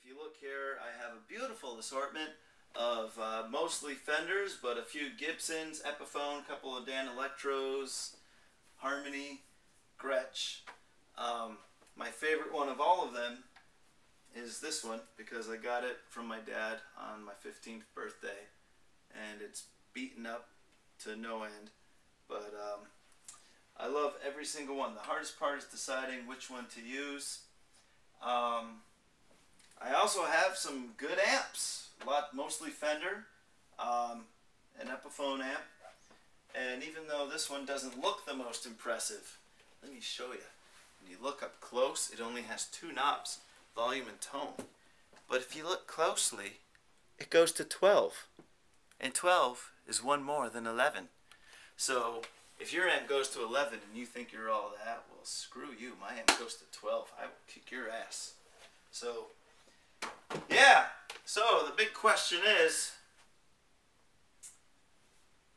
if you look here, I have a beautiful assortment of mostly Fenders, but a few Gibsons, Epiphone, a couple of Dan Electros, Harmony, Gretsch. My favorite one of all of them is this one because I got it from my dad on my 15th birthday, and it's beaten up to no end, but I love every single one. The hardest part is deciding which one to use. I also have some good amps, mostly Fender, an Epiphone amp, and even though this one doesn't look the most impressive, let me show you. When you look up close, it only has two knobs, volume and tone. But if you look closely, it goes to 12. And 12 is one more than 11. So if your amp goes to 11 and you think you're all that, well, screw you. My amp goes to 12. I will kick your ass. So, yeah. So the big question is,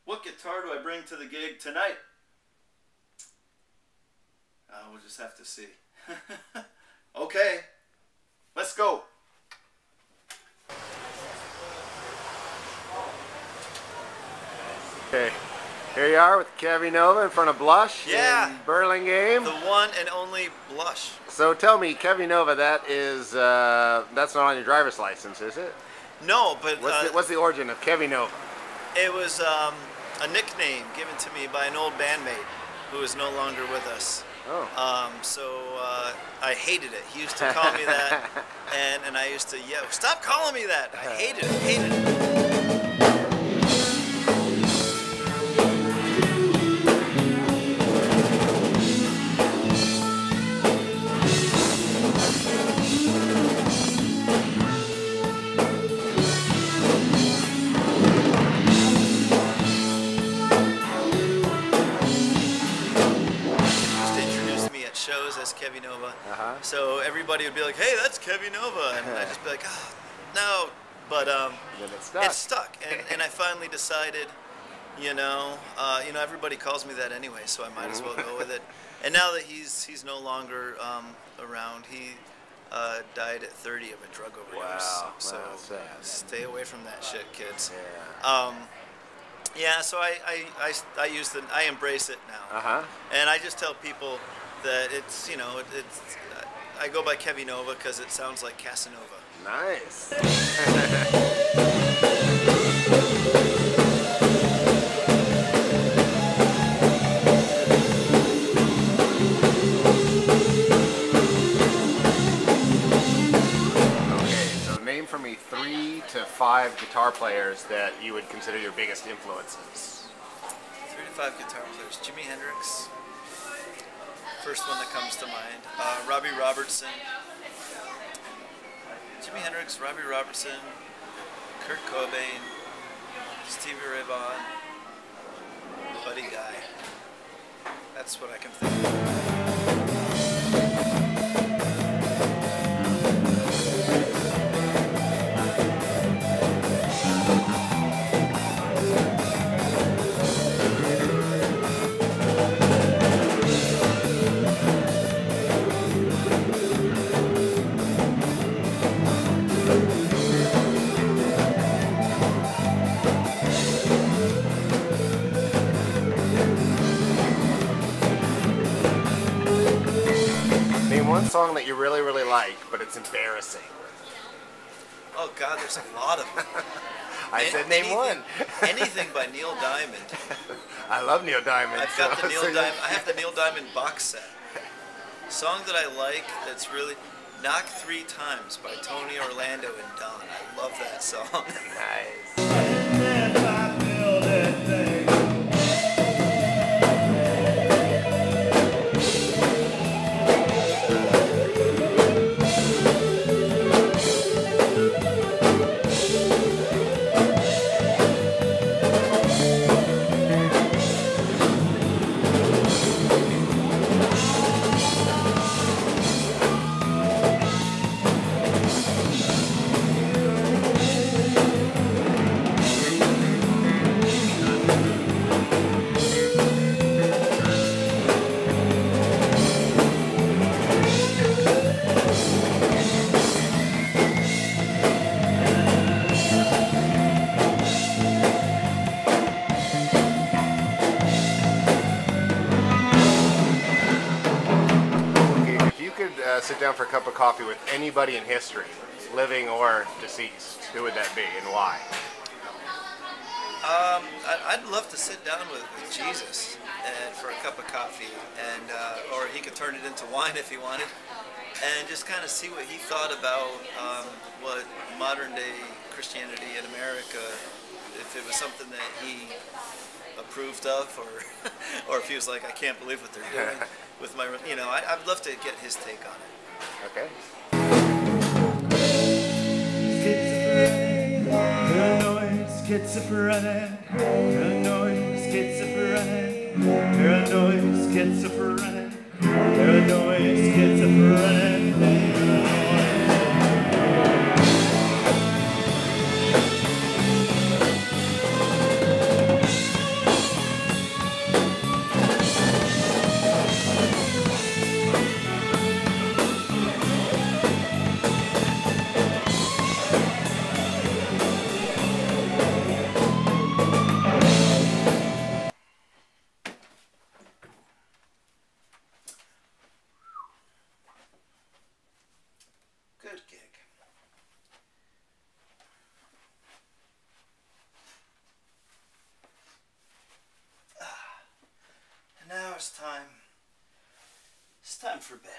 what guitar do I bring to the gig tonight? We'll just have to see. Okay, let's go. Okay, here you are with Kevy Nova in front of Blush in Burlingame. The one and only Blush. So tell me, Kevy Nova, that is that's not on your driver's license, is it? No, but what's the origin of Kevy Nova? It was a nickname given to me by an old bandmate who is no longer with us. Oh. So I hated it. He used to call me that, and I used to yell, "Stop calling me that!" I hated it. Hated it. Shows as Kevy Nova, so everybody would be like, "Hey, that's Kevy Nova," and I'd just be like, "Oh, no," but it stuck, and I finally decided, you know, everybody calls me that anyway, so I might as well go with it. And now that he's no longer around, he died at 30 of a drug overdose. Wow, so stay away from that shit, kids. Yeah. Yeah, so I embrace it now, and I just tell people that it's, you know, I go by Kevy Nova because it sounds like Casanova. Nice. Okay, so name for me 3 to 5 guitar players that you would consider your biggest influences. 3 to 5 guitar players. Jimi Hendrix. First one that comes to mind. Robbie Robertson. Jimi Hendrix, Robbie Robertson, Kurt Cobain, Stevie Ray Vaughan, Buddy Guy. That's what I can think of. One song that you really, really like, but it's embarrassing. Oh God, there's a lot of them. I said name one. Anything by Neil Diamond. I love Neil Diamond. I've got the Neil Diamond. I have the Neil Diamond box set. Song that I like that's really "Knock 3 Times" by Tony Orlando and Don. I love that song. Nice. sit down for a cup of coffee with anybody in history, living or deceased, who would that be and why? I'd love to sit down with Jesus and for a cup of coffee, and or he could turn it into wine if he wanted, and just kind of see what he thought about what modern day Christianity in America, if it was something that he approved of, or or if he was like, I can't believe what they're doing with my, I'd love to get his take on it. Okay. Schizophrenic, paranoid, schizophrenic, paranoid, schizophrenic, paranoid, schizophrenic, paranoid. Good gig. And now it's time for bed.